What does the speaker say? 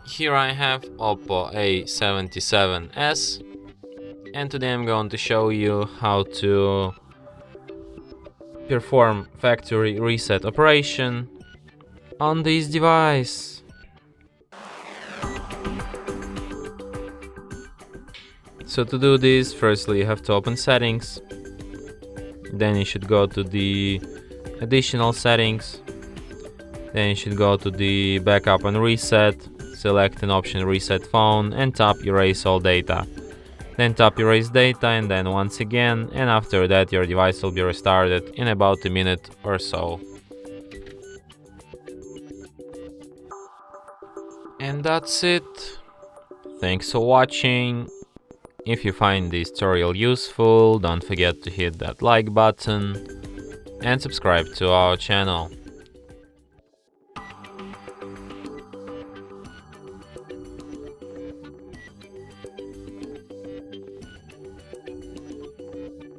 Here I have OPPO A77s, and today I'm going to show you how to perform factory reset operation on this device. So to do this, firstly you have to open settings, then you should go to the additional settings, then you should go to the backup and reset, select an option reset phone and tap erase all data. Then tap erase data and then once again, and after that your device will be restarted in about a minute or so. And that's it. Thanks for watching. If you find this tutorial useful, don't forget to hit that like button and subscribe to our channel.